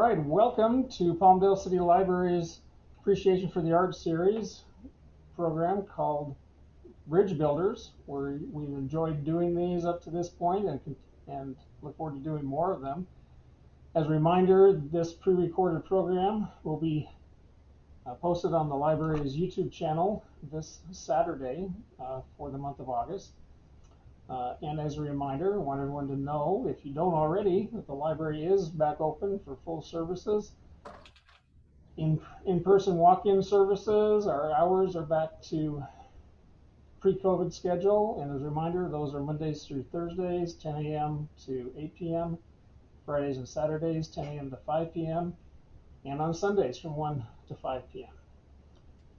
right, welcome to Palmdale City Library's Appreciation for the Arts series program called Bridge Builders, where we've enjoyed doing these up to this point and look forward to doing more of them. As a reminder, this pre-recorded program will be posted on the library's YouTube channel this Saturday for the month of August. And as a reminder, I want everyone to know, if you don't already, that the library is back open for full services. In-person walk-in services, our hours are back to pre-COVID schedule. And as a reminder, those are Mondays through Thursdays, 10 a.m. to 8 p.m., Fridays and Saturdays, 10 a.m. to 5 p.m., and on Sundays from 1 to 5 p.m.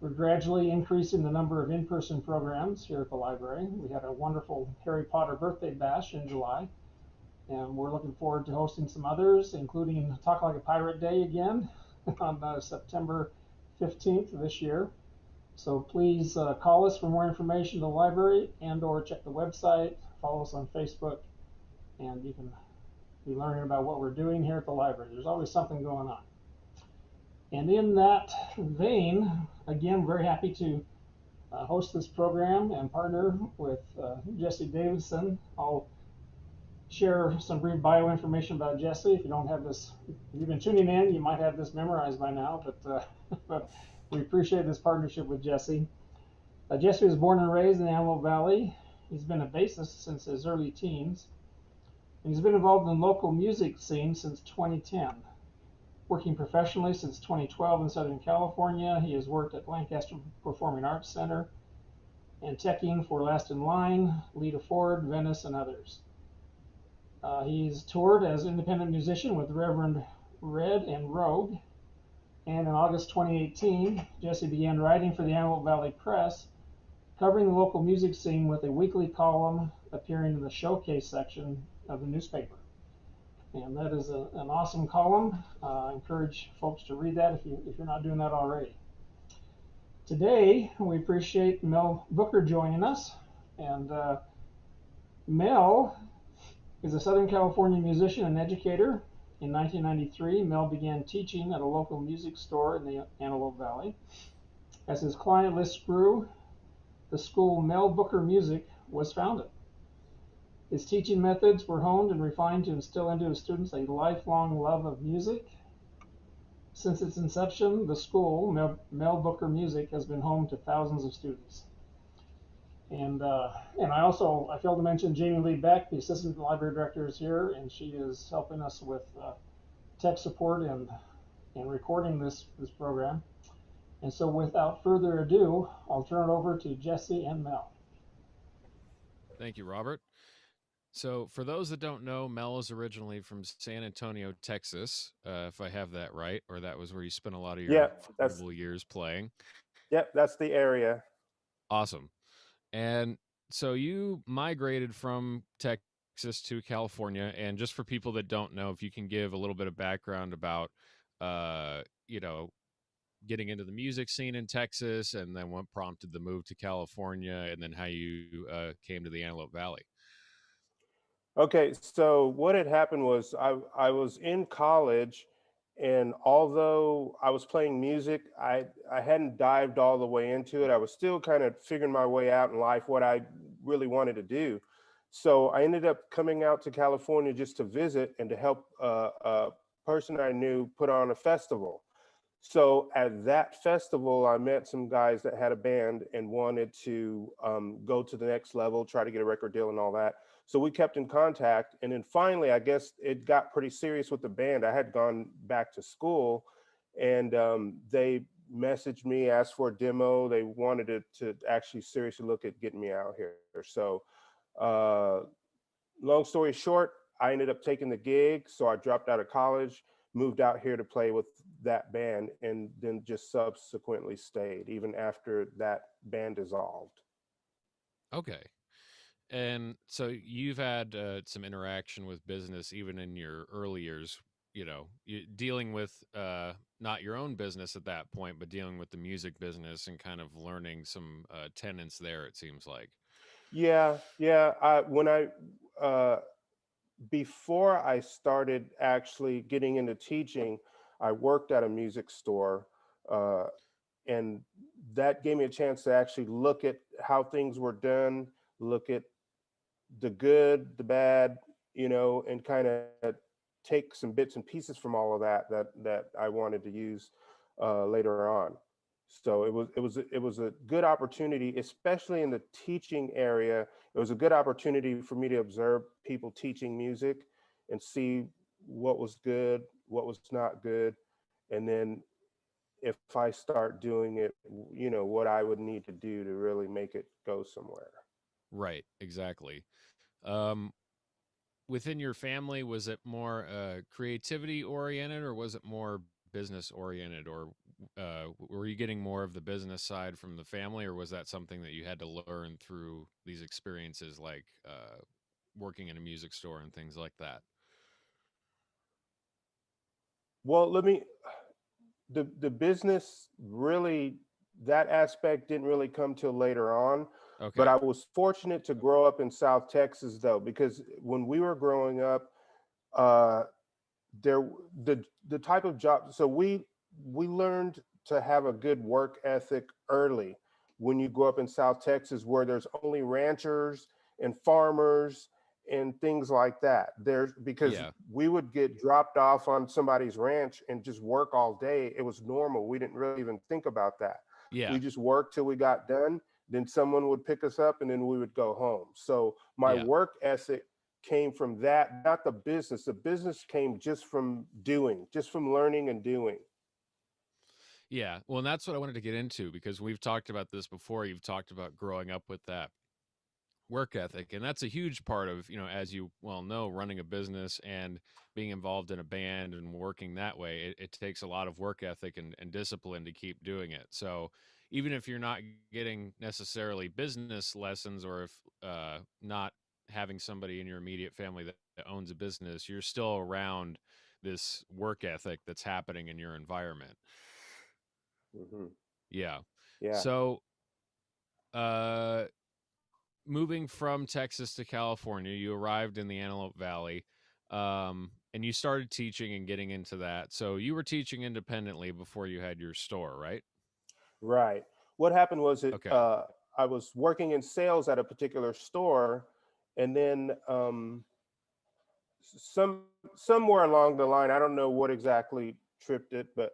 We're gradually increasing the number of in-person programs here at the library. We had a wonderful Harry Potter birthday bash in July, and we're looking forward to hosting some others, including Talk Like a Pirate Day again on September 15th this year. So please call us for more information to the library and/or check the website, follow us on Facebook, and you can be learning about what we're doing here at the library. There's always something going on. And in that vein, again, very happy to host this program and partner with Jesse Davidson. I'll share some brief bio information about Jesse. If you don't have this, if you've been tuning in, you might have this memorized by now, but we appreciate this partnership with Jesse. Jesse was born and raised in the Antelope Valley. He's been a bassist since his early teens. And he's been involved in the local music scene since 2010. Working professionally since 2012 in Southern California, he has worked at Lancaster Performing Arts Center and teching for Last in Line, Lita Ford, Venice, and others. He's toured as independent musician with Reverend Red and Rogue, and in August 2018, Jesse began writing for the Antelope Valley Press, covering the local music scene with a weekly column appearing in the Showcase section of the newspaper. And that is an awesome column. I encourage folks to read that if you're not doing that already. Today, we appreciate Mel Booker joining us. And Mel is a Southern California musician and educator. In 1993, Mel began teaching at a local music store in the Antelope Valley. As his client list grew, the school Mel Booker Music was founded. His teaching methods were honed and refined to instill into his students a lifelong love of music. Since its inception, the school, Mel Booker Music, has been home to thousands of students. And I failed to mention Jamie Lee Beck, the assistant library director, is here, and she is helping us with tech support and recording this program. And so without further ado, I'll turn it over to Jesse and Mel. Thank you, Robert. So, for those that don't know, Mel is originally from San Antonio, Texas, if I have that right, or that was where you spent a lot of your formidable years playing. Yep, that's the area. Awesome. And so you migrated from Texas to California, and just for people that don't know, if you can give a little bit of background about, you know, getting into the music scene in Texas, and then what prompted the move to California, and then how you came to the Antelope Valley. Okay, so what had happened was I was in college, and although I was playing music, I hadn't dived all the way into it. I was still kind of figuring my way out in life, what I really wanted to do. So I ended up coming out to California just to visit and to help a person I knew put on a festival. So at that festival, I met some guys that had a band and wanted to go to the next level, try to get a record deal and all that. So we kept in contact. And then finally, I guess it got pretty serious with the band. I had gone back to school, and they messaged me, asked for a demo. They wanted to actually seriously look at getting me out here. So long story short, I ended up taking the gig. So I dropped out of college, moved out here to play with that band, and then just subsequently stayed even after that band dissolved. Okay. And so you've had some interaction with business even in your early years, dealing with not your own business at that point, but dealing with the music business and kind of learning some tenets there, it seems like. Yeah. Before I started actually getting into teaching, I worked at a music store, uh, and that gave me a chance to actually look at how things were done, look at the good, the bad, and kind of take some bits and pieces from all of that I wanted to use later on. So it was a good opportunity, especially in the teaching area. It was a good opportunity for me to observe people teaching music and see what was good, what was not good, and then if I start doing it, what I would need to do to really make it go somewhere. Right, exactly. Um, Within your family, was it more creativity oriented, or was it more business oriented, or were you getting more of the business side from the family, or was that something that you had to learn through these experiences, like working in a music store and things like that? Well, the business really, that aspect didn't really come till later on, but Okay. I was fortunate to grow up in South Texas though, because when we were growing up, uh, there the type of job, so we learned to have a good work ethic early when you grow up in South Texas, where there's only ranchers and farmers and things like that. There's because Yeah. we would get dropped off on somebody's ranch and just work all day. It was normal. We didn't really even think about that. Yeah. We just worked till we got done, then someone would pick us up and then we would go home. So my Yeah. work ethic came from that, not the business. The business came just from doing, just from learning and doing. Yeah. Well, and that's what I wanted to get into, because we've talked about this before. You've talked about growing up with that work ethic, and that's a huge part of, as you well know, running a business and being involved in a band and working that way. It takes a lot of work ethic and discipline to keep doing it. So even if you're not getting necessarily business lessons, or if not having somebody in your immediate family that owns a business, you're still around this work ethic that's happening in your environment. Hmm. Yeah. Yeah. So uh moving from Texas to California, you arrived in the Antelope Valley, and you started teaching and getting into that. So you were teaching independently before you had your store, right? Right. What happened was Okay. I was working in sales at a particular store, and then some somewhere along the line, I don't know what exactly tripped it, but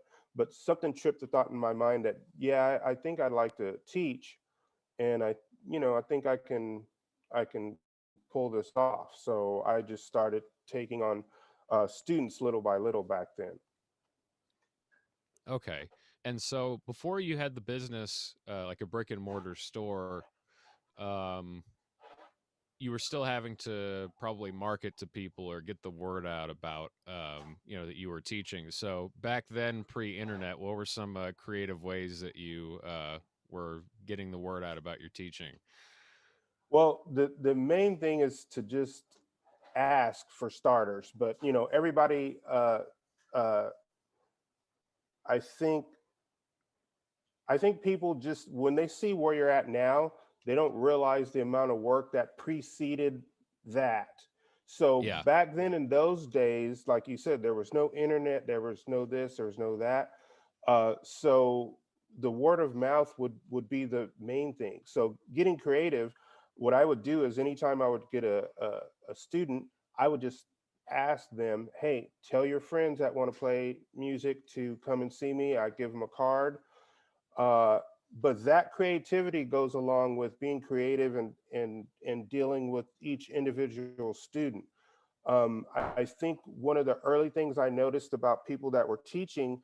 something tripped the thought in my mind that, yeah, I think I'd like to teach, and I think I can pull this off. So I just started taking on students little by little back then. Okay. And so before you had the business, like a brick and mortar store, um, you were still having to probably market to people or get the word out about, that you were teaching. So back then, pre-internet, what were some creative ways that you were getting the word out about your teaching? Well, the main thing is to just ask for starters, but everybody, uh, I think I think people just, when they see where you're at now, they don't realize the amount of work that preceded that. So Yeah. back then in those days, like you said, there was no internet, there was no this, there was no that. So the word of mouth would be the main thing. So getting creative, what I would do is anytime I would get a student, I would just ask them, hey, tell your friends that want to play music to come and see me. I give them a card. uh, but that creativity goes along with being creative and dealing with each individual student. I think one of the early things I noticed about people that were teaching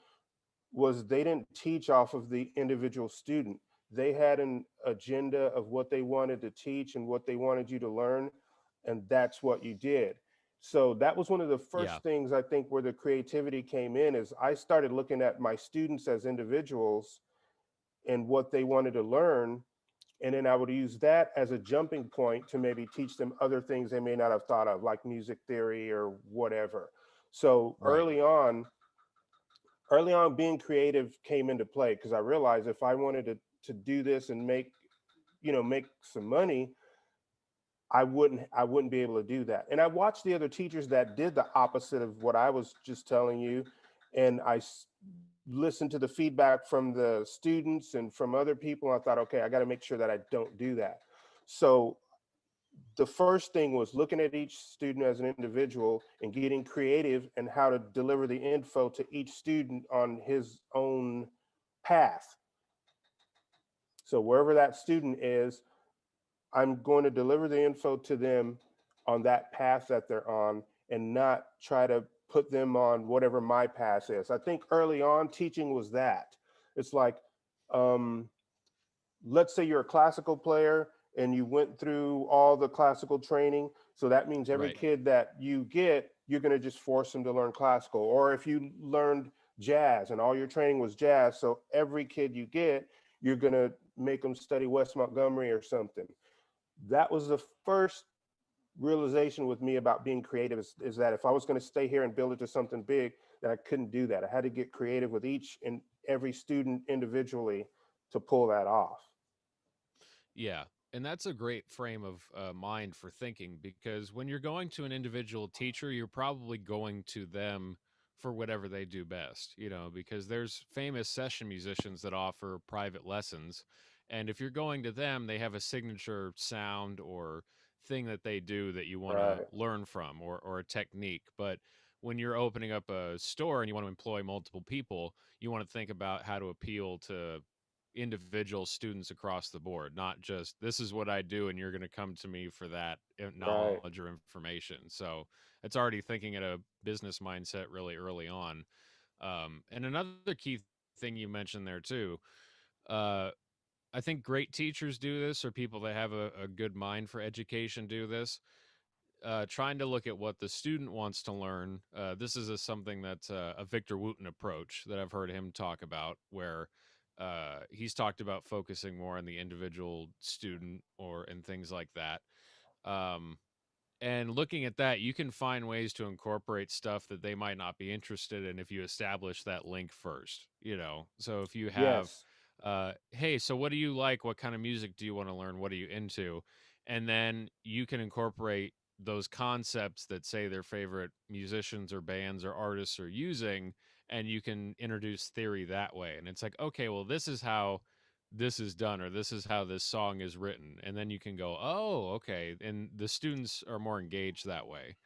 was they didn't teach off of the individual student. They had an agenda of what they wanted to teach and what they wanted you to learn, and that's what you did. So that was one of the Yeah. first things I think where the creativity came in, is I started looking at my students as individuals and what they wanted to learn. And then I would use that as a jumping point to maybe teach them other things they may not have thought of, like music theory or whatever. So Right. early on, being creative came into play, because I realized if I wanted to do this and make some money, I wouldn't be able to do that. And I watched the other teachers that did the opposite of what I was just telling you, and listened to the feedback from the students and from other people. I thought, okay, I got to make sure that I don't do that. So the first thing was looking at each student as an individual and getting creative and how to deliver the info to each student on his own path. So wherever that student is, I'm going to deliver the info to them on that path that they're on, and not try to put them on whatever my path is. I think early on teaching was that. It's like, um, let's say you're a classical player and you went through all the classical training. So that means every Right. kid that you get, you're going to just force them to learn classical. Or if you learned jazz and all your training was jazz, so every kid you get, you're going to make them study West Montgomery or something. That was the first realization with me about being creative, is that if I was going to stay here and build it to something big, that I couldn't do that. I had to get creative with each and every student individually to pull that off. Yeah. And that's a great frame of mind for thinking, because when you're going to an individual teacher, you're probably going to them for whatever they do best, because there's famous session musicians that offer private lessons. And if you're going to them, they have a signature sound or thing that they do that you want to Right, learn from, or a technique. But when you're opening up a store and you want to employ multiple people, you want to think about how to appeal to individual students across the board, not just this is what I do and you're going to come to me for that right, knowledge or information. So it's already thinking at a business mindset really early on. And another key thing you mentioned there too, uh, I think great teachers do this, or people that have a good mind for education do this. Trying to look at what the student wants to learn. This is something that's a Victor Wooten approach that I've heard him talk about, where he's talked about focusing more on the individual student or and things like that. Um, and looking at that, you can find ways to incorporate stuff that they might not be interested in if you establish that link first. So if you have, yes, hey, so what do you like? What kind of music do you want to learn? What are you into? And then you can incorporate those concepts that say their favorite musicians or bands or artists are using, and you can introduce theory that way. And it's like, okay, well, this is how this is done, or this is how this song is written, and then you can go, oh, okay, and the students are more engaged that way.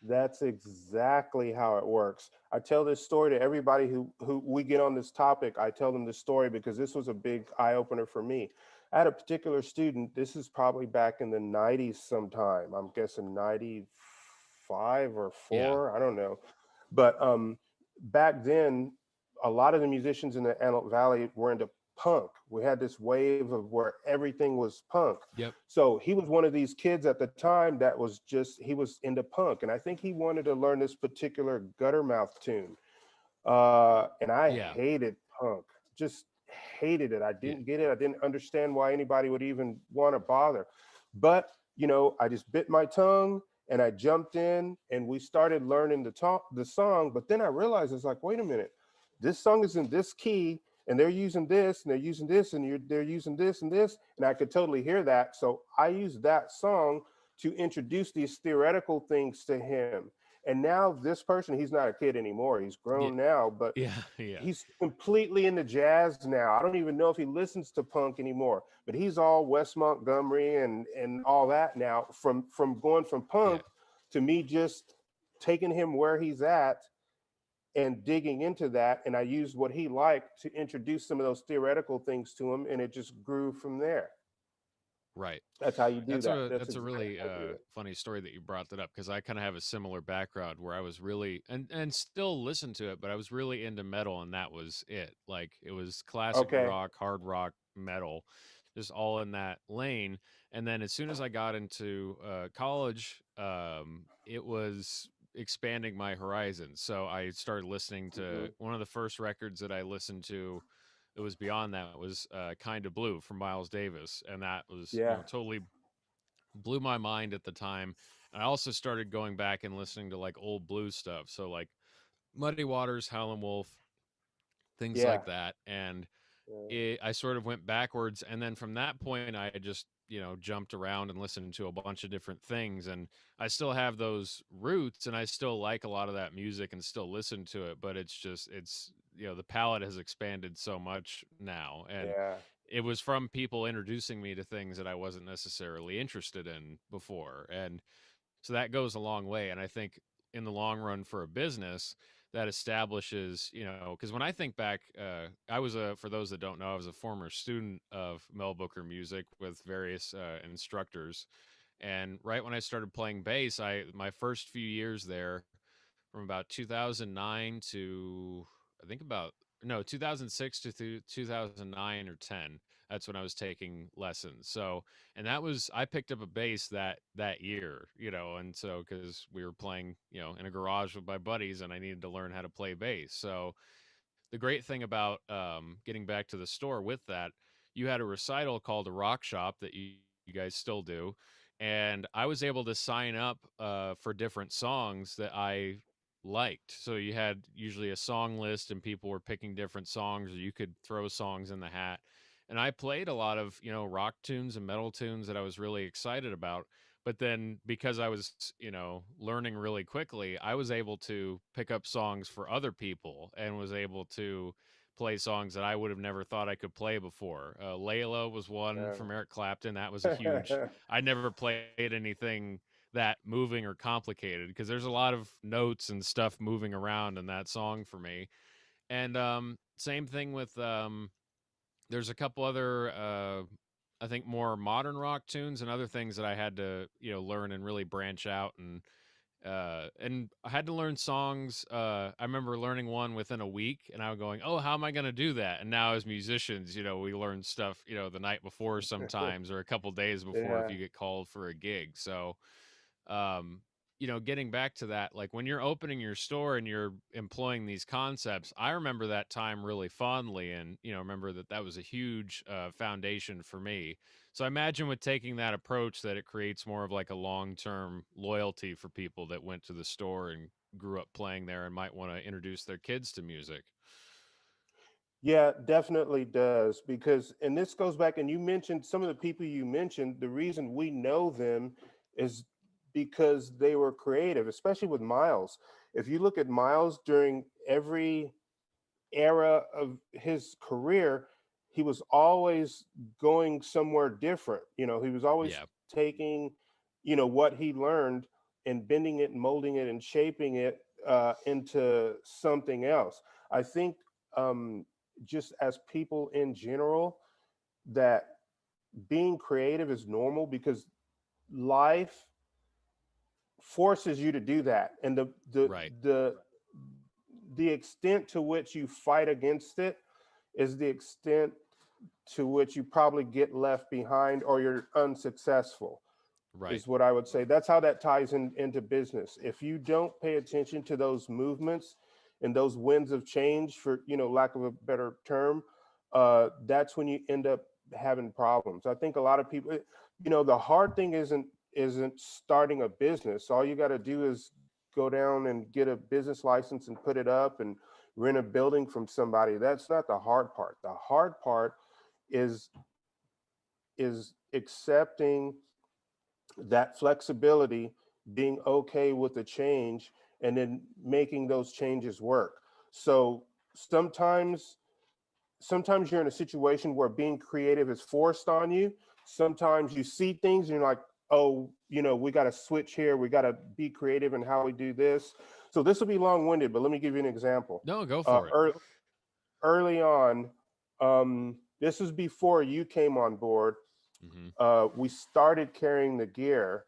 that's exactly how it works. I tell this story to everybody who we get on this topic. I tell them this story because this was a big eye opener for me. I had a particular student. This is probably back in the 90s sometime. I'm guessing 95 or Yeah. 4. I don't know. But back then, a lot of the musicians in the Antelope Valley were into punk. We had this wave of where everything was punk. Yep. So he was one of these kids at the time that was just, he was into punk. And I think he wanted to learn this particular Guttermouth tune. And I Yeah. hated punk, just hated it. I Yeah. didn't get it. I didn't understand why anybody would even want to bother. But, I just bit my tongue and I jumped in and we started learning the song. But then I realized, it's like, wait a minute, this song is in this key and they're using this and they're using this and they're using this and this. And I could totally hear that. So I used that song to introduce these theoretical things to him. And now this person, he's not a kid anymore. He's Yeah. grown now, but Yeah. Yeah. he's completely into jazz now. I don't even know if he listens to punk anymore, but he's all West Montgomery and all that now, from going from Yeah. punk to me just taking him where he's at and digging into that. And I used what he liked to introduce some of those theoretical things to him, and it just grew from there. Right. That's how you do That's that. a That's that's a exactly really how you do it. funny story that you brought that up, because I kind of have a similar background where I was really and still listen to it, but I was really into metal, and that was it. Like it was classic Okay. rock, hard rock, metal, just all in that lane. And then as soon as I got into college, it was expanding my horizons. So I started listening to Hmm. one of the first records that I listened to. It was beyond that. It was Kind of Blue from Miles Davis, and that was Yeah. totally blew my mind at the time. And I also started going back and listening to like old blues stuff. So like Muddy Waters, Howlin' Wolf, things Yeah. like that. And I sort of went backwards, and then from that point I just, you know, jumped around and listened to a bunch of different things, and I still have those roots, and I still like a lot of that music and still listen to it, but it's just, it's, you know, the palette has expanded so much now, and Yeah. it was from people introducing me to things that I wasn't necessarily interested in before. And so that goes a long way. And I think in the long run for a business, that establishes, you know, because when I think back, I was for those that don't know, I was a former student of Mel Booker music with various instructors. And right when I started playing bass, my first few years there, from about 2009 to, I think about, no, 2006 to 2009 or 10. That's when I was taking lessons. So, and that was, I picked up a bass that year, you know, and so because we were playing, you know, in a garage with my buddies, and I needed to learn how to play bass. So the great thing about getting back to the store with that, you had a recital called a rock shop that you guys still do, and I was able to sign up for different songs that I liked. So you had usually a song list, and people were picking different songs, or you could throw songs in the hat. And I played a lot of, you know, rock tunes and metal tunes that I was really excited about. But then because I was, you know, learning really quickly, I was able to pick up songs for other people and was able to play songs that I would have never thought I could play before. Layla was one from Eric Clapton. That was a huge, Yeah. I never played anything that moving or complicated, because there's a lot of notes and stuff moving around in that song for me. And same thing with there's a couple other I think more modern rock tunes and other things that I had to, you know, learn and really branch out, and I had to learn songs. I remember learning one within a week, and I was going, "Oh, how am I going to do that?" And now, as musicians, you know, we learn stuff, you know, the night before sometimes, or a couple days before if Yeah. you get called for a gig. So um you know, getting back to that, like when you're opening your store and you're employing these concepts, I remember that time really fondly, and you know, remember that that was a huge foundation for me. So I imagine with taking that approach that it creates more of like a long-term loyalty for people that went to the store and grew up playing there and might want to introduce their kids to music. Yeah, definitely does. Because, and this goes back, and you mentioned some of the people you mentioned, the reason we know them is because they were creative, especially with Miles. If you look at Miles during every era of his career, he was always going somewhere different. You know, he was always Yeah. taking, you know, what he learned and bending it and molding it and shaping it into something else. I think just as people in general, that being creative is normal because life forces you to do that, and Right. the extent to which you fight against it is the extent to which you probably get left behind or you're unsuccessful, Right. is what I would say. That's how that ties into business. If you don't pay attention to those movements and those winds of change, for, you know, lack of a better term, that's when you end up having problems. I think a lot of people, you know, the hard thing isn't starting a business. All you got to do is go down and get a business license and put it up and rent a building from somebody. That's not the hard part. The hard part is accepting that flexibility, being okay with the change, and then making those changes work. So sometimes sometimes you're in a situation where being creative is forced on you. Sometimes you see things and you're like, oh, you know, we got to switch here, we got to be creative in how we do this. So this will be long-winded, but let me give you an example. No, go uh, for it. ear- Early on, this is before you came on board, Hmm. we started carrying the gear.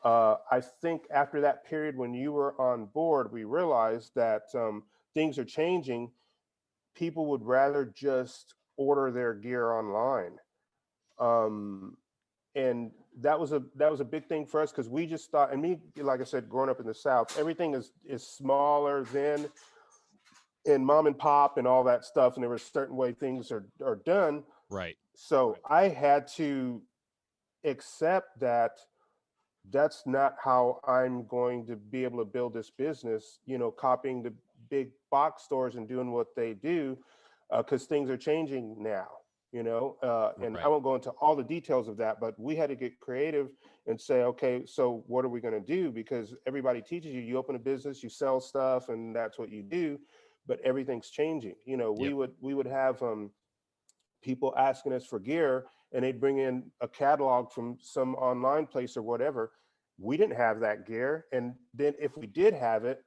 I think after that period when you were on board, we realized that things are changing. People would rather just order their gear online. Um, and that was a big thing for us because we just thought, and me, like I said, growing up in the South, everything is smaller then, and mom and pop and all that stuff, and there was a certain way things are done. Right. So I had to accept that that's not how I'm going to be able to build this business, you know, copying the big box stores and doing what they do. because things are changing now, and I Right. won't go into all the details of that, but we had to get creative and say, okay, so what are we going to do? Because everybody teaches you, you open a business, you sell stuff, and that's what you do, but everything's changing. We Yep. would have people asking us for gear, and they'd bring in a catalog from some online place or whatever. We didn't have that gear, and then if we did have it,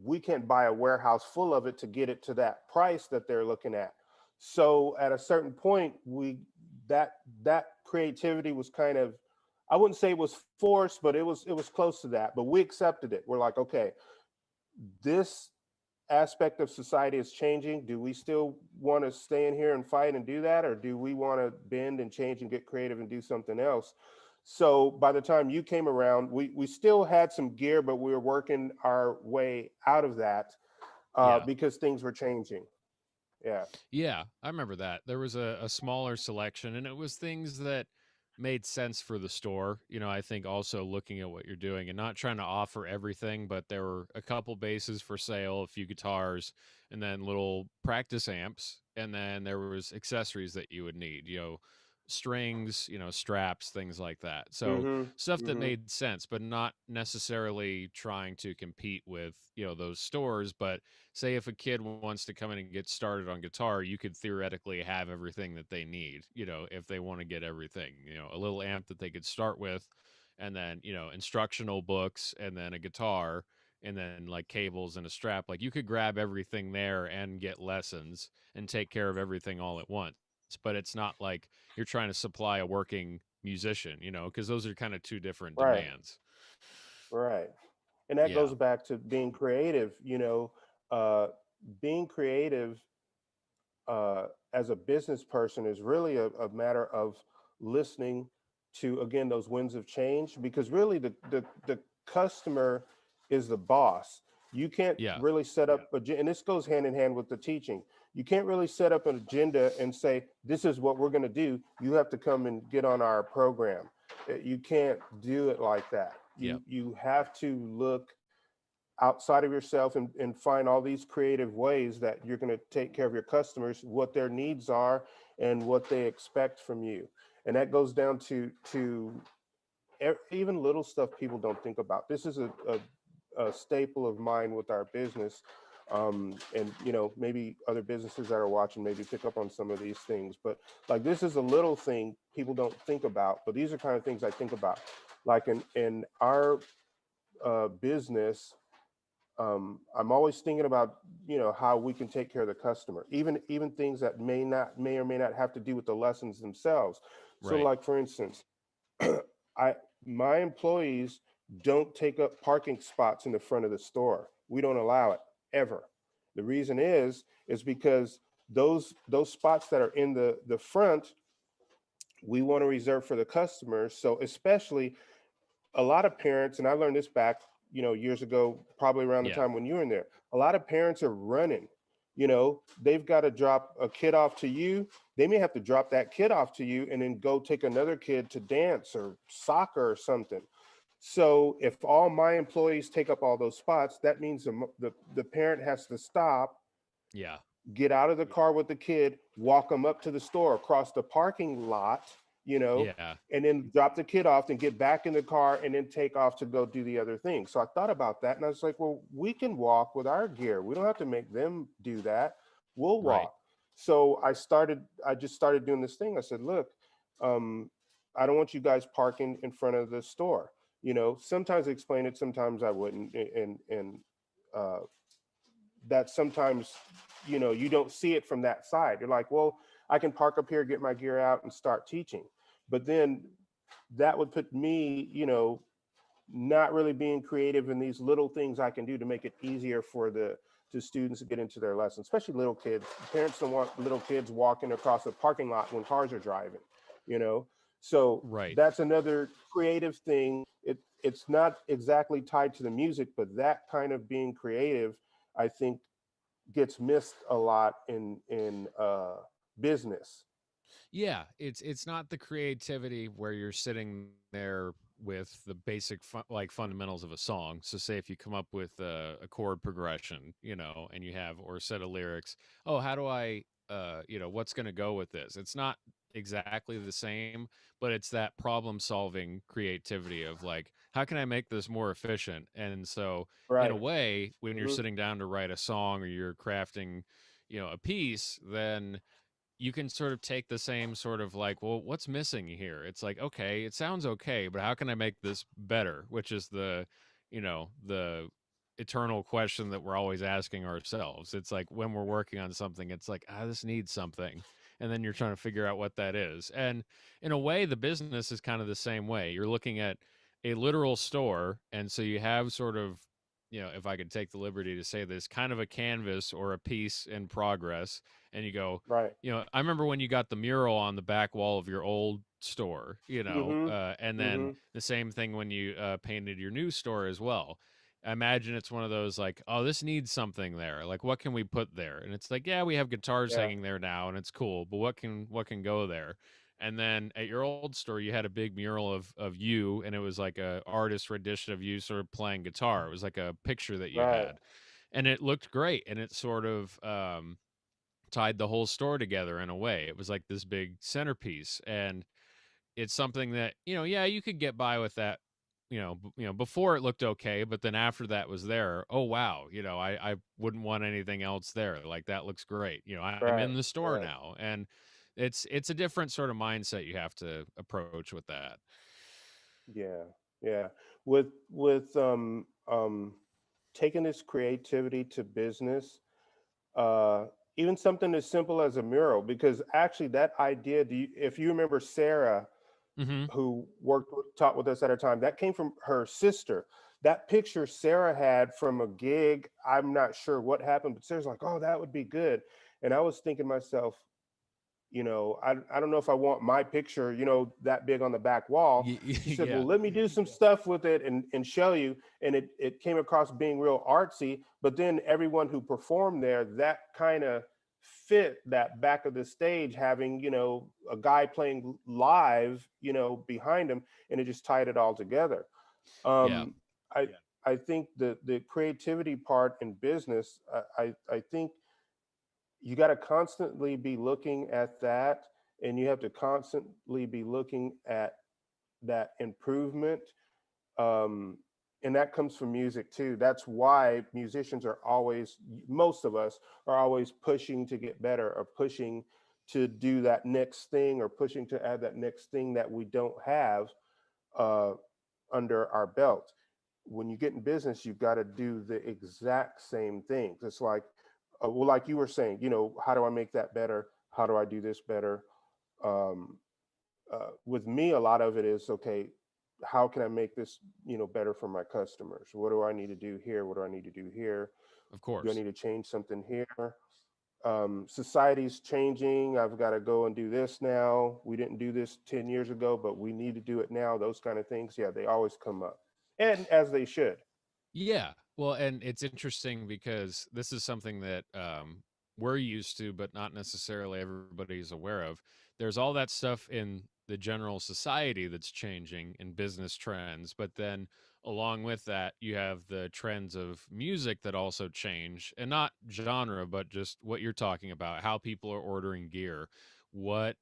we can't buy a warehouse full of it to get it to that price that they're looking at. So at a certain point, that that creativity was kind of, I wouldn't say it was forced, but it was close to that. But we accepted it. We're like, okay, this aspect of society is changing. Do we still want to stay in here and fight and do that, or do we want to bend and change and get creative and do something else? So by the time you came around, we still had some gear, but we were working our way out of that Yeah. because things were changing. Yeah. Yeah, I remember that. There was a smaller selection, and it was things that made sense for the store. I think also looking at what you're doing and not trying to offer everything, but there were a couple bases for sale, a few guitars, and then little practice amps, and then there was accessories that you would need, strings, straps, things like that. So Mm-hmm. stuff that Mm-hmm. made sense, but not necessarily trying to compete with, those stores, but say if a kid wants to come in and get started on guitar, you could theoretically have everything that they need, if they want to get everything, a little amp that they could start with, and then, instructional books, and then a guitar, and then like cables and a strap. Like you could grab everything there and get lessons and take care of everything all at once. But it's not like you're trying to supply a working musician, because those are kind of two different Right. demands. Right. And that Yeah. goes back to being creative. Uh, being creative as a business person is really a matter of listening to, again, those winds of change, because really the customer is the boss. You can't Yeah. really set up and this goes hand in hand with the teaching. You can't really set up an agenda and say, this is what we're going to do. You have to come and get on our program. You can't do it like that. Yeah. You have to look outside of yourself and find all these creative ways that you're going to take care of your customers, what their needs are and what they expect from you. And that goes down to even little stuff people don't think about. This is a staple of mine with our business. And maybe other businesses that are watching maybe pick up on some of these things, but like, this is a little thing people don't think about, but these are kind of things I think about. Like in our business, I'm always thinking about, how we can take care of the customer, even things that may or may not have to do with the lessons themselves. So Right. like, for instance, I my employees don't take up parking spots in the front of the store. We don't allow it ever. The reason is because those spots that are in the front, we want to reserve for the customers. So especially a lot of parents, and I learned this back, years ago, probably around the Yeah. time when you were in there, a lot of parents are running. They've got to drop a kid off to you. They may have to drop that kid off to you and then go take another kid to dance or soccer or something. So if all my employees take up all those spots, that means the parent has to stop, Yeah. get out of the car with the kid, walk them up to the store across the parking lot, you know, Yeah. and then drop the kid off and get back in the car and then take off to go do the other thing. So I thought about that and I was like, well, we can walk with our gear. We don't have to make them do that. We'll Right. walk. So I just started doing this thing. I said, look, I don't want you guys parking in front of the store. Sometimes I explain it, sometimes I wouldn't. And uh, that sometimes you don't see it from that side. You're like, well, I can park up here, get my gear out and start teaching, but then that would put me, not really being creative in these little things I can do to make it easier for the students to get into their lessons, especially little kids. Parents don't want little kids walking across a parking lot when cars are driving, you know so Right. that's another creative thing. It's not exactly tied to the music, but that kind of being creative, I think, gets missed a lot in business. Yeah, it's not the creativity where you're sitting there with the basic like fundamentals of a song. So say if you come up with a chord progression, and you have or a set of lyrics, oh, how do I what's going to go with this. It's not exactly the same, but it's that problem solving creativity of like, how can I make this more efficient? And so in a Right. way, when you're Hmm. sitting down to write a song or you're crafting, a piece, then you can sort of take the same sort of like, well, what's missing here? It's like, okay, it sounds okay, but how can I make this better? Which is the eternal question that we're always asking ourselves. It's like when we're working on something, it's like, this needs something. And then you're trying to figure out what that is. And in a way, the business is kind of the same way. You're looking at a literal store. And so you have sort of, if I could take the liberty to say this, kind of a canvas or a piece in progress. And you go, Right. I remember when you got the mural on the back wall of your old store, Hmm. and then Hmm. the same thing when you painted your new store as well. I imagine it's one of those like, oh, this needs something there. Like, what can we put there? And it's like, yeah, we have guitars Yeah. hanging there now, and it's cool, but what can go there? And then at your old store, you had a big mural of you, and it was like a artist rendition of you sort of playing guitar. It was like a picture that you Right. had, and it looked great, and it sort of tied the whole store together in a way. It was like this big centerpiece, and it's something that yeah, you could get by with that. Before it looked okay, but then after that was there. Oh wow, I wouldn't want anything else there. Like that looks great. I'm Right. in the store Right. now, and it's a different sort of mindset you have to approach with that. Yeah. Yeah. With taking this creativity to business, uh, even something as simple as a mural, because actually that idea, if you remember Sarah, Mm-hmm. who taught with us at her time, that came from her sister. That picture Sarah had from a gig, I'm not sure what happened, but Sarah's like, oh, that would be good. And I was thinking to myself, I don't know if I want my picture, that big on the back wall. She said, Yeah. well, let me do some stuff with it and show you. And it came across being real artsy, but then everyone who performed there, that kind of fit that back of the stage, having, a guy playing live, behind him, and it just tied it all together. Yeah. Um, I, I think the creativity part in business, I think you got to constantly be looking at that, and you have to constantly be looking at that improvement, um, and that comes from music too. That's why musicians are always, most of us are always pushing to get better, or pushing to do that next thing, or pushing to add that next thing that we don't have uh, under our belt. When you get in business, you've got to do the exact same things. It's like, well, like you were saying, how do I make that better? How do I do this better? Um, with me, a lot of it is, okay, how can I make this, better for my customers? What do I need to do here? What do I need to do here? Of Do I course. need to change something here? Society's changing. I've got to go and do this now. We didn't do this 10 years ago, but we need to do it now. Those kind of things. Yeah, they always come up. And as they should. Yeah. Well, and it's interesting because this is something that we're used to, but not necessarily everybody's aware of. There's all that stuff in the general society that's changing in business trends, but then along with that, you have the trends of music that also change, and not genre, but just what you're talking about, how people are ordering gear, what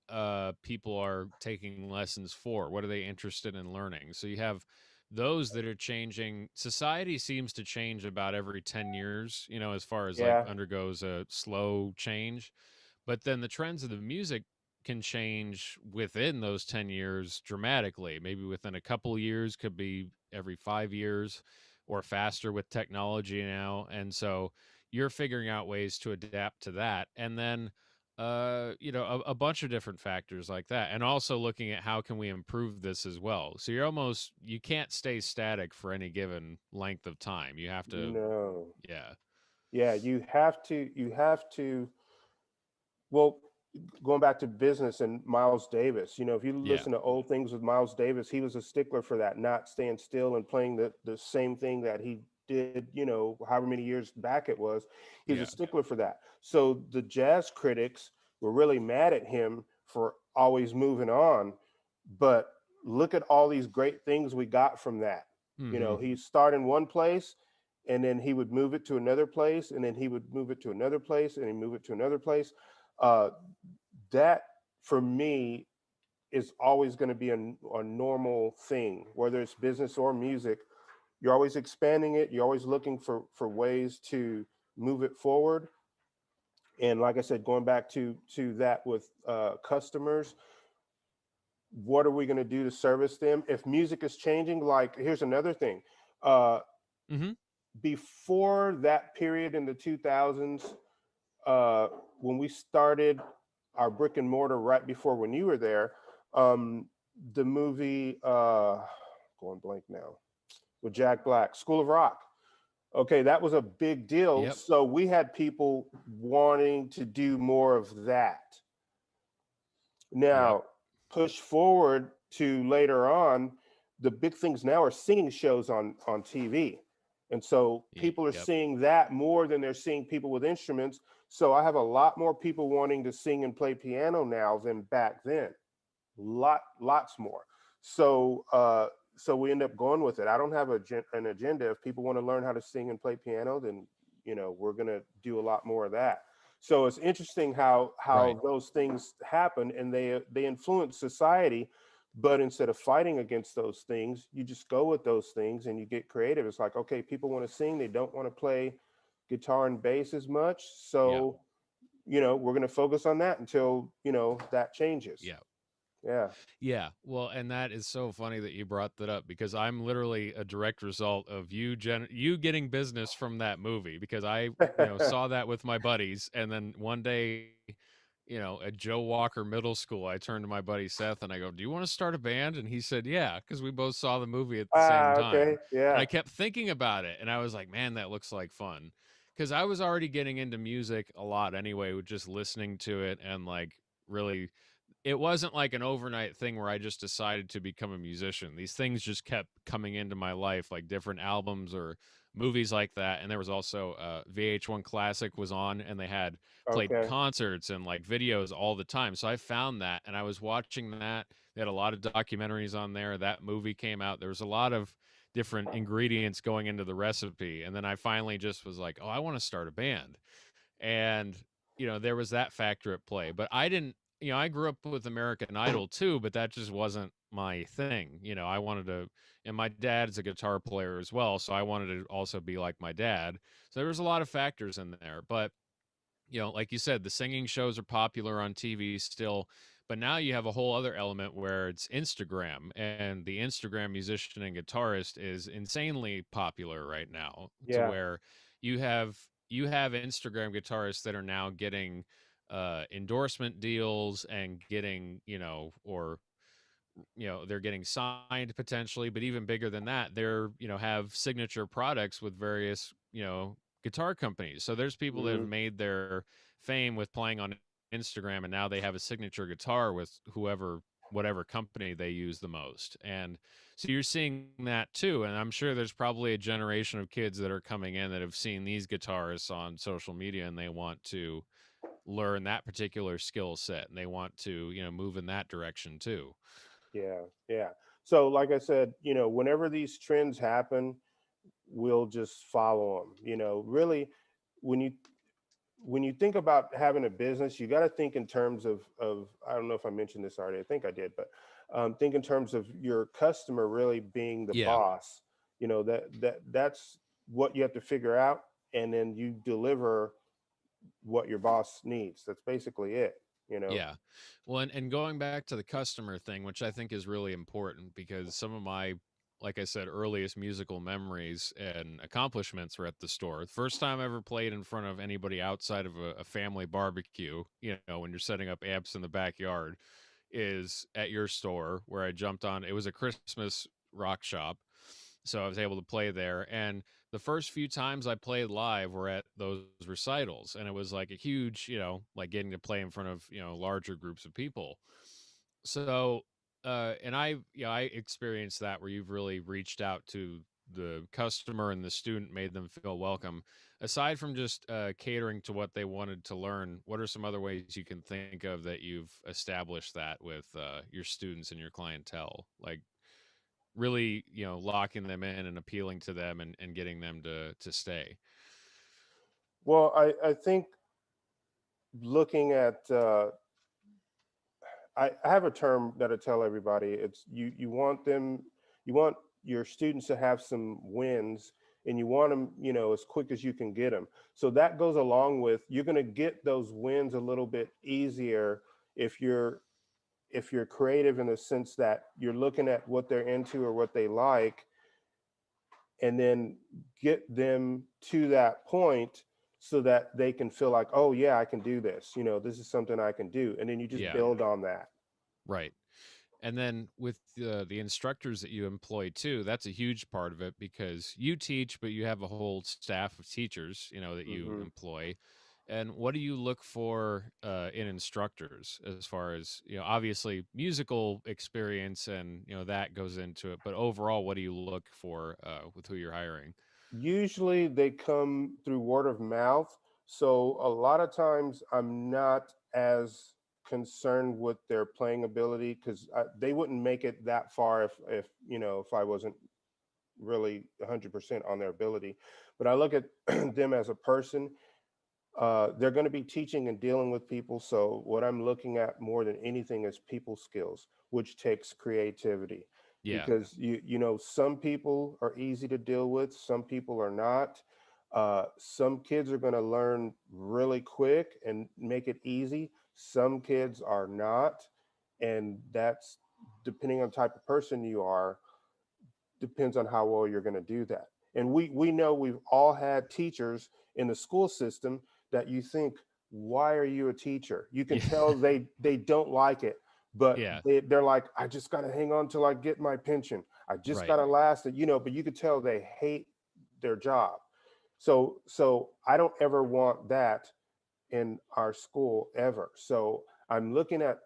people are taking lessons for, what are they interested in learning. So you have those that are changing. Society seems to change about every 10 years, as far as like Yeah. undergoes a slow change. But then the trends of the music can change within those 10 years dramatically. Maybe within a couple years, could be every 5 years or faster with technology now. And so you're figuring out ways to adapt to that. And then a bunch of different factors like that, and also looking at how can we improve this as well. So you can't stay static for any given length of time. You have to. No. Yeah. Yeah, you have to, well, going back to business and Miles Davis, if you Yeah. listen to old things with Miles Davis, he was a stickler for that, not staying still and playing the same thing that he did, however many years back it was. He was a Yeah. stickler for that. So the jazz critics were really mad at him for always moving on. But look at all these great things we got from that. Hmm. He started in one place, and then he would move it to another place, and then he would move it to another place, and he move it to another place. uh, that for me is always going to be a normal thing, whether it's business or music. You're always expanding it. You're always looking for ways to move it forward. And like I said, going back to that with customers, what are we going to do to service them? If music is changing, like here's another thing. Uh, Mm-hmm. Before that period in the 2000s, uh, when we started our brick and mortar right before when you were there, um, the movie, going blank now, with Jack Black, School of Rock. Okay, that was a big deal. Yep. So we had people wanting to do more of that. Yep. Now, push forward to later on, the big things now are singing shows on TV. And so people are Yep. seeing that more than they're seeing people with instruments. So I have a lot more people wanting to sing and play piano now than back then. Lots more. So so we end up going with it. I don't have an agenda. If people want to learn how to sing and play piano, then we're gonna do a lot more of that. So it's interesting how Right. those things happen, and they influence society. But instead of fighting against those things, you just go with those things and you get creative. It's like, okay, people want to sing, they don't want to play guitar and bass as much. Yep. So we're going to focus on that until that changes. Yep. Yeah. Yeah, well, and that is so funny that you brought that up because I'm literally a direct result of you getting business from that movie because I, saw that with my buddies and then one day, at Joe Walker Middle School, I turned to my buddy Seth and I go, "Do you want to start a band?" And he said, "Yeah," because we both saw the movie at the same Okay. time. And Yeah. I kept thinking about it and I was like, "Man, that looks like fun." Because I was already getting into music a lot anyway, with just listening to it and like really it wasn't like an overnight thing where I just decided to become a musician. These things just kept coming into my life, like different albums or movies like that. And there was also VH1 Classic was on, and they had played Okay. concerts and like videos all the time. So I found that, and I was watching that. They had a lot of documentaries on there. That movie came out. There was a lot of different ingredients going into the recipe, and then I finally just was like, "Oh, I want to start a band." And there was that factor at play, but I didn't. I grew up with American Idol too, but that just wasn't my thing. I wanted to, and my dad's a guitar player as well, so I wanted to also be like my dad. So there was a lot of factors in there, but like you said, the singing shows are popular on TV still, but now you have a whole other element where it's Instagram, and the Instagram musician and guitarist is insanely popular right now to Yeah. where you have Instagram guitarists that are now getting endorsement deals and getting, or they're getting signed potentially, but even bigger than that, they're have signature products with various guitar companies. So there's people that have Hmm. made their fame with playing on Instagram, and now they have a signature guitar with whatever company they use the most. And so you're seeing that too, and I'm sure there's probably a generation of kids that are coming in that have seen these guitarists on social media and they want to learn that particular skill set and they want to move in that direction too. Yeah. Yeah. So, like I said, whenever these trends happen, we'll just follow them. Really, when you think about having a business, you got to think in terms of. I don't know if I mentioned this already. I think I did, but think in terms of your customer really being the Yeah. boss. That's what you have to figure out, and then you deliver what your boss needs. That's basically it. Yeah. Well, and going back to the customer thing, which I think is really important because some of my, like I said, earliest musical memories and accomplishments were at the store. The first time I ever played in front of anybody outside of a family barbecue, when you're setting up amps in the backyard, is at your store where I jumped on. It was a Christmas rock shop. So I was able to play there. And the first few times I played live were at those recitals. And it was like a huge, like getting to play in front of, larger groups of people. So, and I experienced that where you've really reached out to the customer and the student, made them feel welcome. Aside from just catering to what they wanted to learn, what are some other ways you can think of that you've established that with your students and your clientele? Like really, locking them in and appealing to them and getting them to stay. Well, I think looking at I have a term that I tell everybody. It's you want them, you want your students to have some wins, and you want them, as quick as you can get them. So that goes along with, you're going to get those wins a little bit easier if you're creative, in the sense that you're looking at what they're into or what they like, and then get them to that point so that they can feel like, oh yeah, I can do this. This is something I can do, and then you just Yeah. build on that. Right. And then with the instructors that you employ too, that's a huge part of it because you teach, but you have a whole staff of teachers, that you Hmm. employ. And what do you look for in instructors as far as, obviously musical experience and, that goes into it. But overall, what do you look for with who you're hiring? Usually they come through word of mouth. So a lot of times I'm not as concerned with their playing ability, because they wouldn't make it that far if I wasn't really 100% on their ability. But I look at them as a person. They're going to be teaching and dealing with people. So what I'm looking at more than anything is people skills, which takes creativity. Yeah. Because some people are easy to deal with, some people are not. Some kids are going to learn really quick and make it easy. Some kids are not, and that's depending on the type of person you are, depends on how well you're going to do that. And we know we've all had teachers in the school system that you think, why are you a teacher? You can Yeah. tell they don't like it, but Yeah. they're like, I just got to hang on till I get my pension. I just got Right. to last it, but you could tell they hate their job. So I don't ever want that in our school ever. So I'm looking at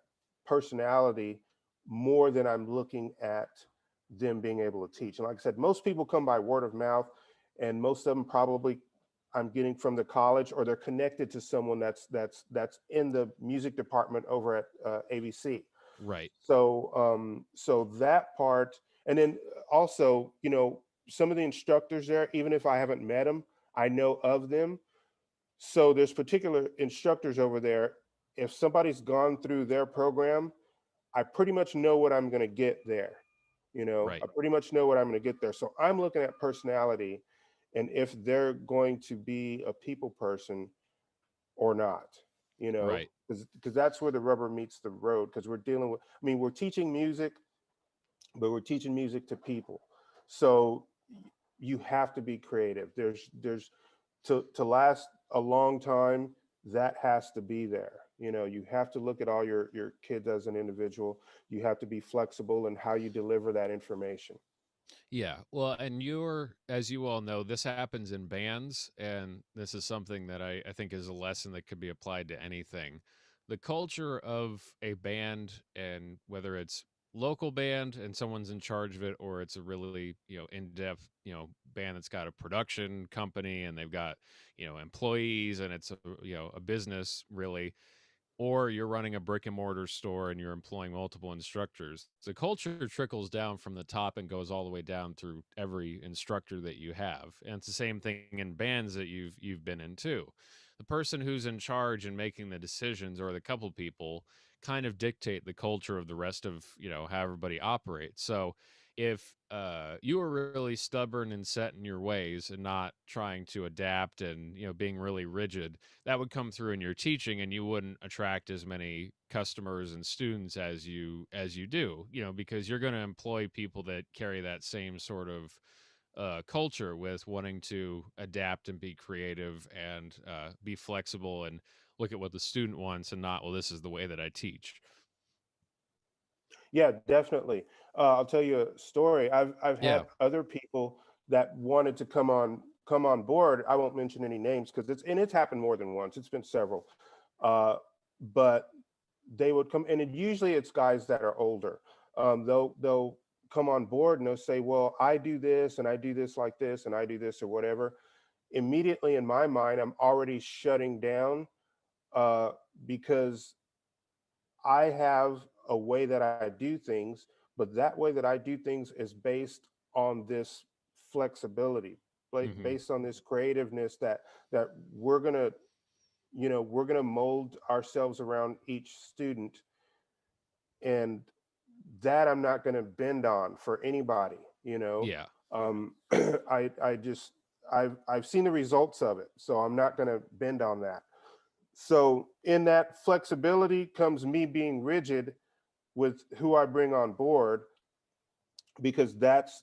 personality more than I'm looking at them being able to teach. And like I said, most people come by word of mouth, and most of them probably I'm getting from the college, or they're connected to someone that's in the music department over at ABC. Right. So that part, and then also, some of the instructors there, even if I haven't met them, I know of them. So there's particular instructors over there. If somebody's gone through their program, I pretty much know what I'm going to get there. I Right. pretty much know what I'm going to get there. So I'm looking at personality, and if they're going to be a people person or not, Right. because that's where the rubber meets the road. Because we're dealing with, I mean, we're teaching music, but we're teaching music to people. So you have to be creative. There's to last a long time, that has to be there. You have to look at all your kids as an individual. You have to be flexible in how you deliver that information. Yeah. Well, and as you all know, this happens in bands, and this is something that I think is a lesson that could be applied to anything. The culture of a band, and whether it's local band and someone's in charge of it, or it's a really, in-depth, band that's got a production company and they've got, employees and it's a business really, or you're running a brick and mortar store and you're employing multiple instructors, the culture trickles down from the top and goes all the way down through every instructor that you have. And it's the same thing in bands that you've been in too. The person who's in charge and making the decisions, or the couple people, kind of dictate the culture of the rest of, how everybody operates. So if you are really stubborn and set in your ways and not trying to adapt and, being really rigid, that would come through in your teaching, and you wouldn't attract as many customers and students as you do, because you're going to employ people that carry that same sort of culture, with wanting to adapt and be creative and be flexible and look at what the student wants, and not, well, this is the way that I teach. Yeah, definitely. I'll tell you a story. I've Yeah. had other people that wanted to come on board. I won't mention any names, because it's happened more than once. It's been several. But they would come, and usually it's guys that are older. They'll come on board, and they'll say, well, I do this and I do this like this and I do this or whatever. Immediately in my mind, I'm already shutting down, uh, because I have a way that I do things, but that way that I do things is based on this flexibility, like Hmm. based on this creativeness that we're gonna, we're going to mold ourselves around each student, and that I'm not going to bend on for anybody. Yeah. I just I've seen the results of it, so I'm not going to bend on that. So in that flexibility comes me being rigid with who I bring on board, because that's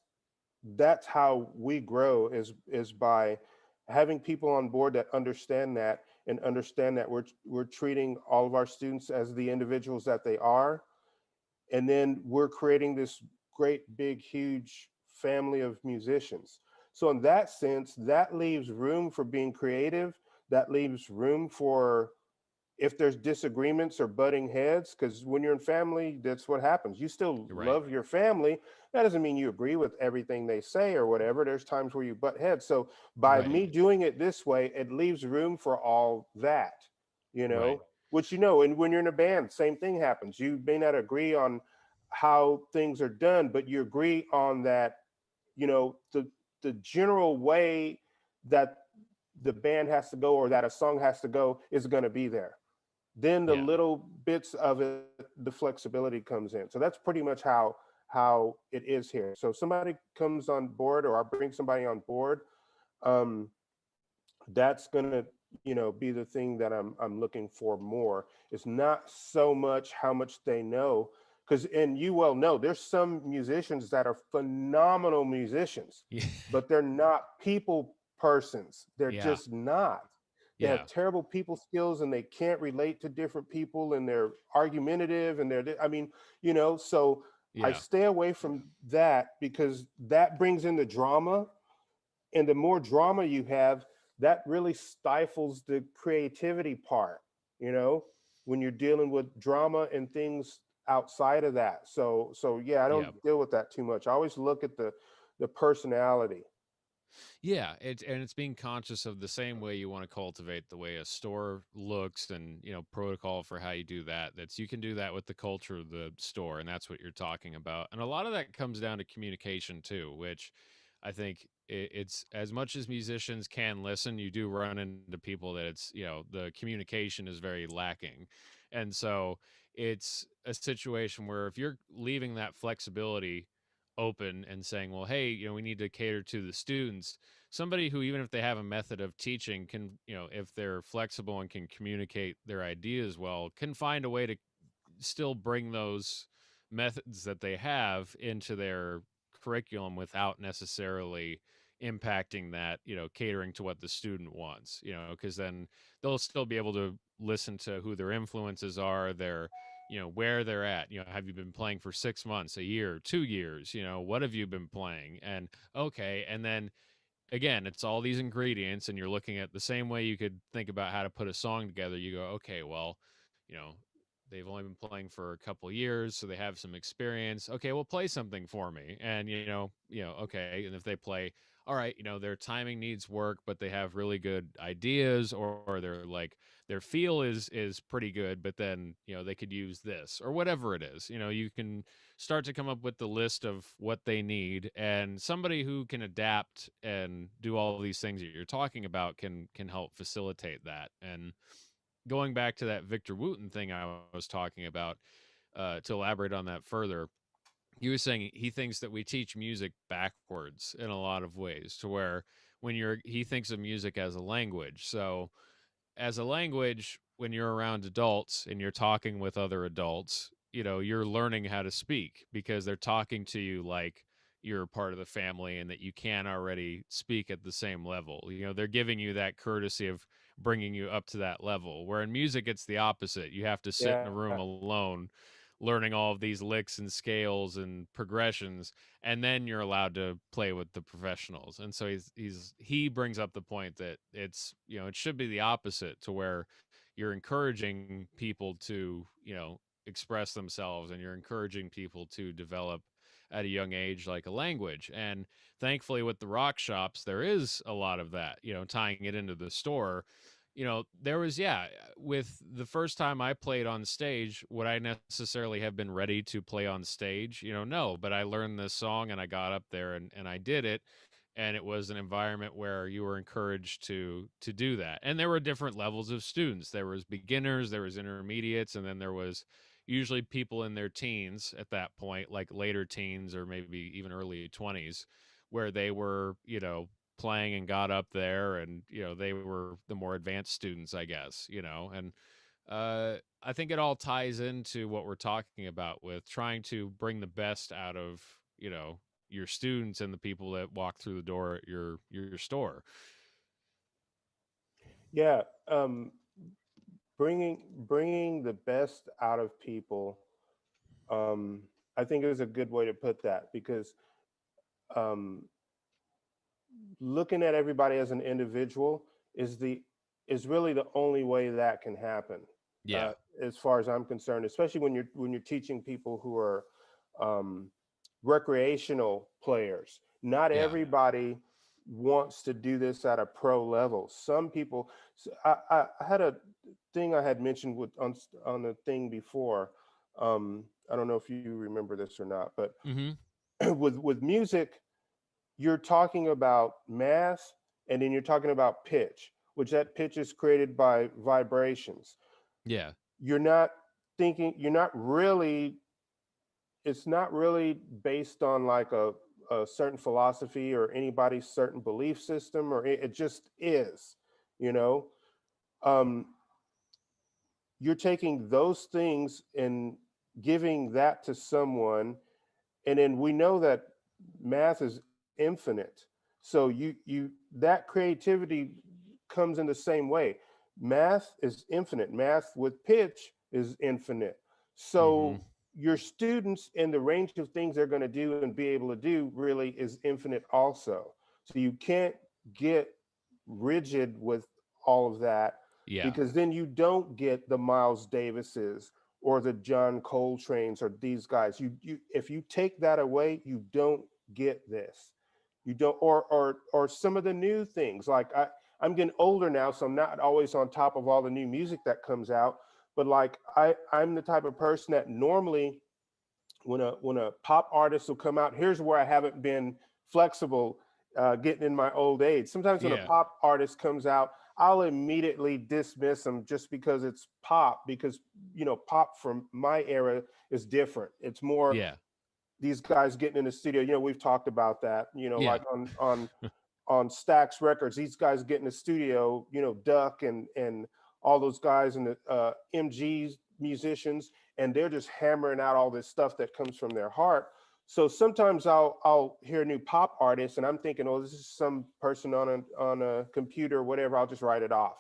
how we grow, is by having people on board that understand that, and understand that we're treating all of our students as the individuals that they are, and then we're creating this great big huge family of musicians. So in that sense, that leaves room for being creative, that leaves room for, if there's disagreements or butting heads, because when you're in family, that's what happens. You still Right. love your family. That doesn't mean you agree with everything they say or whatever. There's times where you butt heads. So by Right. me doing it this way, it leaves room for all that, Right. which, and when you're in a band, same thing happens. You may not agree on how things are done, but you agree on that, the general way that the band has to go, or that a song has to go, is going to be there. Then the Yeah. little bits of it, the flexibility comes in. So that's pretty much how it is here. So if somebody comes on board, or I bring somebody on board, um, that's gonna, be the thing that I'm looking for more. It's not so much how much they know, because, and you well know, there's some musicians that are phenomenal musicians, Yeah. but they're not people persons. They're Yeah. just not. They Yeah. have terrible people skills, and they can't relate to different people, and they're argumentative, and I mean, so I Yeah. stay away from that, because that brings in the drama, and the more drama you have, that really stifles the creativity part, you know when you're dealing with drama and things outside of that. So yeah, I don't Yeah. deal with that too much. I always look at the personality. Yeah, it's being conscious of the same way you want to cultivate the way a store looks, and protocol for how you do that. That's You can do that with the culture of the store, and that's what you're talking about. And a lot of that comes down to communication too, which I think it's, as much as musicians can listen, you do run into people that it's the communication is very lacking, and so it's a situation where if you're leaving that flexibility open and saying, well, hey, we need to cater to the students, somebody who, even if they have a method of teaching, can, if they're flexible and can communicate their ideas well, can find a way to still bring those methods that they have into their curriculum without necessarily impacting that, catering to what the student wants, because then they'll still be able to listen to who their influences are, their, where they're at. Have you been playing for 6 months, a year, 2 years? What have you been playing? And okay, and then again, it's all these ingredients, and you're looking at the same way you could think about how to put a song together. You go, okay, well, you know, they've only been playing for a couple years, so they have some experience. Okay, well, play something for me. And okay. And if they play, all right, their timing needs work, but they have really good ideas, or they're like, their feel is pretty good, but then they could use this or whatever it is. You can start to come up with the list of what they need, and somebody who can adapt and do all of these things that you're talking about can help facilitate that. And going back to that Victor Wooten thing I was talking about, to elaborate on that further, he was saying he thinks that we teach music backwards in a lot of ways, to where he thinks of music as a language. So as a language, when you're around adults and you're talking with other adults, you're learning how to speak because they're talking to you like you're part of the family, and that you can already speak at the same level. They're giving you that courtesy of bringing you up to that level. Where in music, it's the opposite. You have to sit in a Yeah, room alone, learning all of these licks and scales and progressions, and then you're allowed to play with the professionals. And so he brings up the point that it's, it should be the opposite, to where you're encouraging people to, express themselves, and you're encouraging people to develop at a young age like a language. And thankfully, with the rock shops, there is a lot of that, tying it into the store. There was, yeah, with the first time I played on stage, would I necessarily have been ready to play on stage? No, but I learned this song, and I got up there, and I did it. and it was an environment where you were encouraged to do that. And there were different levels of students. There was beginners, there was intermediates, and then there was usually people in their teens at that point, like later teens or maybe even early 20s, where they were, playing and got up there, and they were the more advanced students, I guess. And I think it all ties into what we're talking about with trying to bring the best out of your students and the people that walk through the door at your store. Yeah, bringing the best out of people. I think is a good way to put that, because um, looking at everybody as an individual is really the only way that can happen, Yeah. as far as I'm concerned. Especially when you're teaching people who are um, recreational players. Not Yeah. everybody wants to do this at a pro level. Some people. I had a thing I had mentioned on the thing before. I don't know if you remember this or not, but Mhm. with music, you're talking about mass, and then you're talking about pitch, which that pitch is created by vibrations. Yeah. You're not really, it's not really based on like a certain philosophy or anybody's certain belief system, or it just is, you know. Um, you're taking those things and giving that to someone, and then we know that math is infinite, so you that creativity comes in the same way. Math is infinite, math with pitch is infinite, Mhm. so your students and the range of things they're going to do and be able to do really is infinite also. So you can't get rigid with all of that, Yeah. because then you don't get the Miles Davises or the John Coltrane's or these guys. You if you take that away, you don't get this. You don't, or some of the new things. Like I'm getting older now, so I'm not always on top of all the new music that comes out. But like I'm the type of person that normally when a pop artist will come out, here's where I haven't been flexible, getting in my old age. Sometimes when a Yeah. pop artist comes out, I'll immediately dismiss them just because it's pop, because pop from my era is different. It's more Yeah. these guys getting in the studio. We've talked about that. Yeah. Like on Stax Records, these guys get in the studio. Duck and all those guys and the MGs musicians, and they're just hammering out all this stuff that comes from their heart. So sometimes I'll hear a new pop artist, and I'm thinking, oh, this is some person on a computer or whatever. I'll just write it off.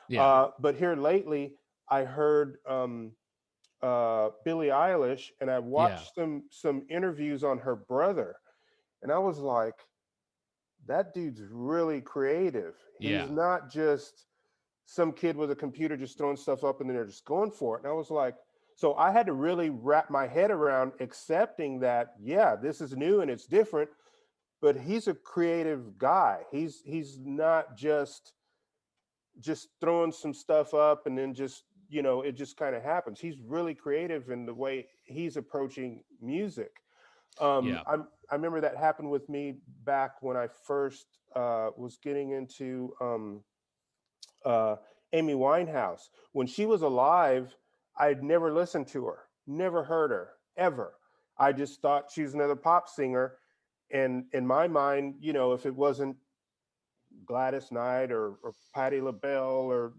Yeah. But here lately, I heard Billie Eilish, and I Yeah. watched some interviews on her brother, and I was like, that dude's really creative. He's Yeah. not just some kid with a computer just throwing stuff up and then they're just going for it. And I was like, so I had to really wrap my head around accepting that, yeah, this is new and it's different, but he's a creative guy. He's not just throwing some stuff up and then just, it just kind of happens. He's really creative in the way he's approaching music. Yeah. I remember that happened with me back when I first was getting into uh, Amy Winehouse. When she was alive, I'd never listened to her, never heard her ever. I just thought she was another pop singer. And in my mind, if it wasn't Gladys Knight or Patti LaBelle, or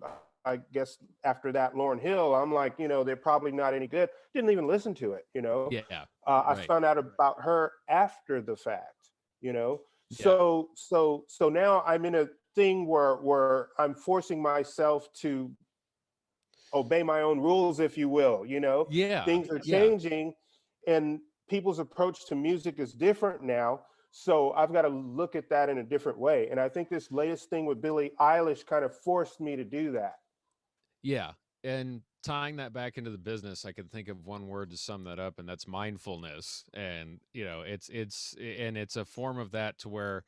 I guess after that Lauryn Hill, I'm like, they're probably not any good. Didn't even listen to it. Yeah. I Right. found out about her after the fact. You know, Yeah. so now I'm in a thing where I'm forcing myself to obey my own rules, if you will. Yeah. Things are Yeah. changing, and people's approach to music is different now. So I've got to look at that in a different way. And I think this latest thing with Billie Eilish kind of forced me to do that. Yeah. And tying that back into the business, I can think of one word to sum that up, and that's mindfulness. And it's a form of that to where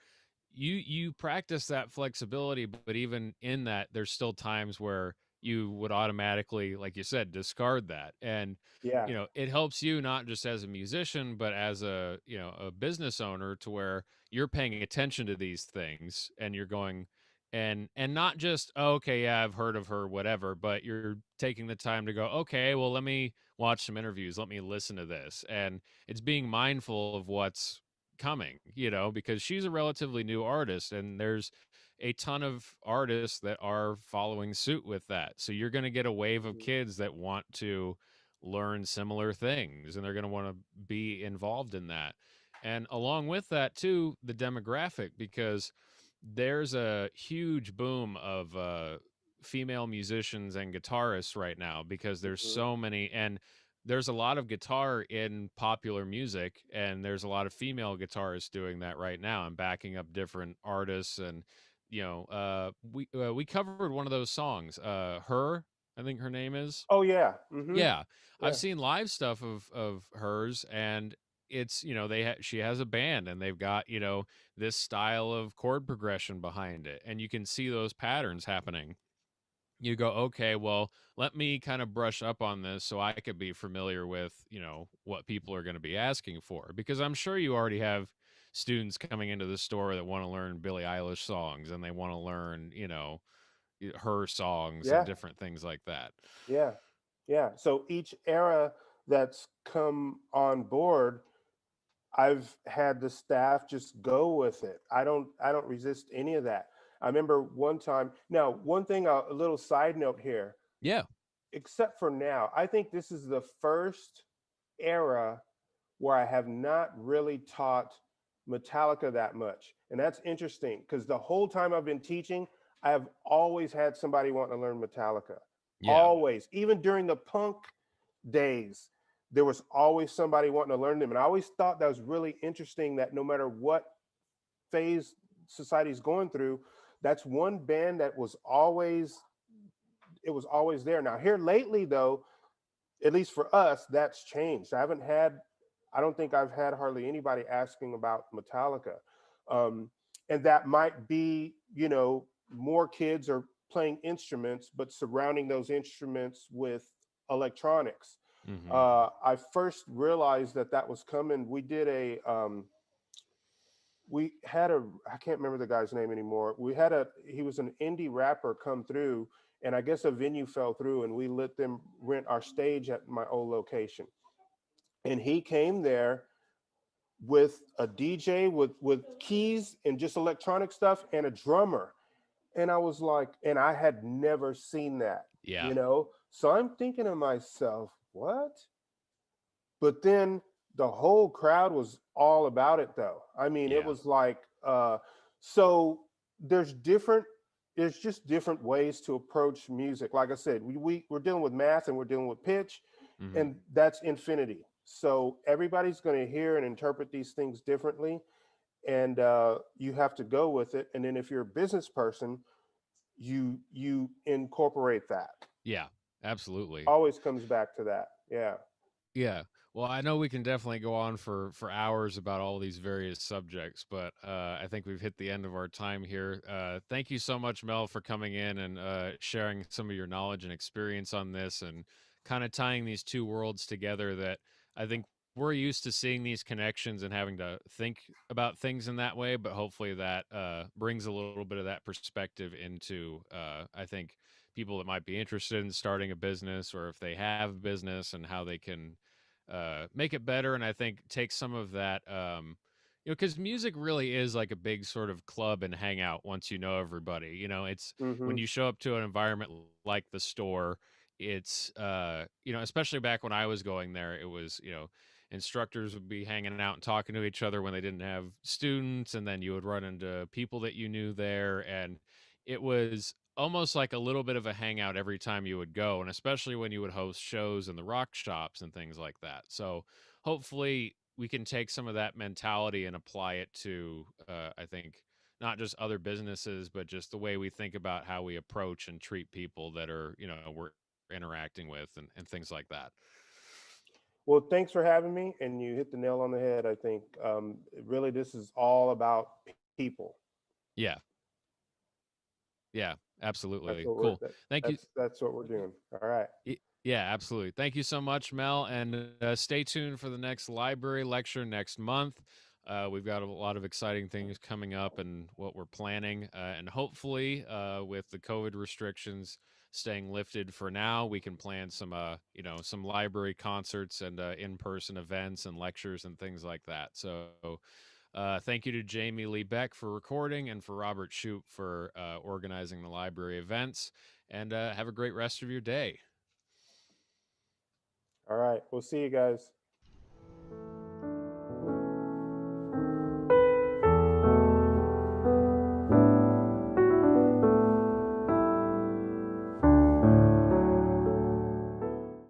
you practice that flexibility, but even in that, there's still times where you would automatically, like you said, discard that. And Yeah. it helps you not just as a musician, but as a a business owner, to where you're paying attention to these things, and you're going, and not just, oh, okay, yeah, I've heard of her, whatever, but you're taking the time to go, okay, well, let me watch some interviews, let me listen to this. And it's being mindful of what's coming, because she's a relatively new artist, and there's a ton of artists that are following suit with that. So you're going to get a wave of Mhm. kids that want to learn similar things, and they're going to want to be involved in that. And along with that too, the demographic, because there's a huge boom of female musicians and guitarists right now, because there's Mhm. so many. And there's a lot of guitar in popular music, and there's a lot of female guitarists doing that right now and backing up different artists. And we covered one of those songs, Her, I think her name is. Oh yeah. Mhm. Yeah, I've Yeah. seen live stuff of hers, and it's, she has a band, and they've got, this style of chord progression behind it, and you can see those patterns happening. You go, okay, well, let me kind of brush up on this so I could be familiar with, what people are going to be asking for, because I'm sure you already have students coming into the store that want to learn Billie Eilish songs, and they want to learn, her songs and Yeah. different things like that. Yeah. Yeah. So each era that's come on board, I've had the staff just go with it. I don't resist any of that. I remember one time. Now, one thing, a little side note here, Yeah. except for now, I think this is the first era where I have not really taught Metallica that much. And that's interesting because the whole time I've been teaching, I have always had somebody wanting to learn Metallica. Yeah. Always. Even during the punk days, there was always somebody wanting to learn them. And I always thought that was really interesting that no matter what phase society's going through, that's one band that was always, it was always there. Now here lately though, at least for us, that's changed. I don't think I've had hardly anybody asking about Metallica. Um, and that might be, more kids are playing instruments, but surrounding those instruments with electronics. Hmm. I first realized that that was coming. We had a, I can't remember the guy's name anymore. He was an indie rapper come through, and I guess a venue fell through, and we let them rent our stage at my old location. And he came there with a DJ with keys and just electronic stuff and a drummer. And I was like, and I had never seen that, Yeah. So I'm thinking to myself, what? But then the whole crowd was all about it though. I mean, it Yeah. was like, so there's different, there's just different ways to approach music. Like I said, we're dealing with math and we're dealing with pitch, Hmm. and that's infinity. So everybody's going to hear and interpret these things differently, and you have to go with it. And then if you're a business person, you incorporate that. Yeah. Absolutely. Always comes back to that. Yeah. Yeah. Well, I know we can definitely go on for hours about all these various subjects, but I think we've hit the end of our time here. Thank you so much, Mel, for coming in and sharing some of your knowledge and experience on this, and kind of tying these two worlds together. That I think we're used to seeing these connections and having to think about things in that way, but hopefully that brings a little bit of that perspective into, I think, people that might be interested in starting a business, or if they have a business, and how they can make it better. And I think take some of that, because music really is like a big sort of club and hangout once you know everybody. It's Mm-hmm. when you show up to an environment like the store, it's, especially back when I was going there, it was, instructors would be hanging out and talking to each other when they didn't have students. And then you would run into people that you knew there. And it was almost like a little bit of a hangout every time you would go, and especially when you would host shows in the rock shops and things like that. So hopefully we can take some of that mentality and apply it to, I think, not just other businesses, but just the way we think about how we approach and treat people that are, we're interacting with, and things like that. Well, thanks for having me, and you hit the nail on the head. I think really this is all about people. Yeah. Yeah, That's absolutely. what we're Cool. Thank you. that's what we're doing. All right. Yeah, absolutely. Thank you so much, Mel. And stay tuned for the next library lecture next month. We've got a lot of exciting things coming up and what we're planning. And hopefully, with the COVID restrictions staying lifted for now, we can plan some, some library concerts and in-person events and lectures and things like that. So thank you to Jamie Lee Beck for recording and for Robert Shoup for organizing the library events. And have a great rest of your day. All right. We'll see you guys.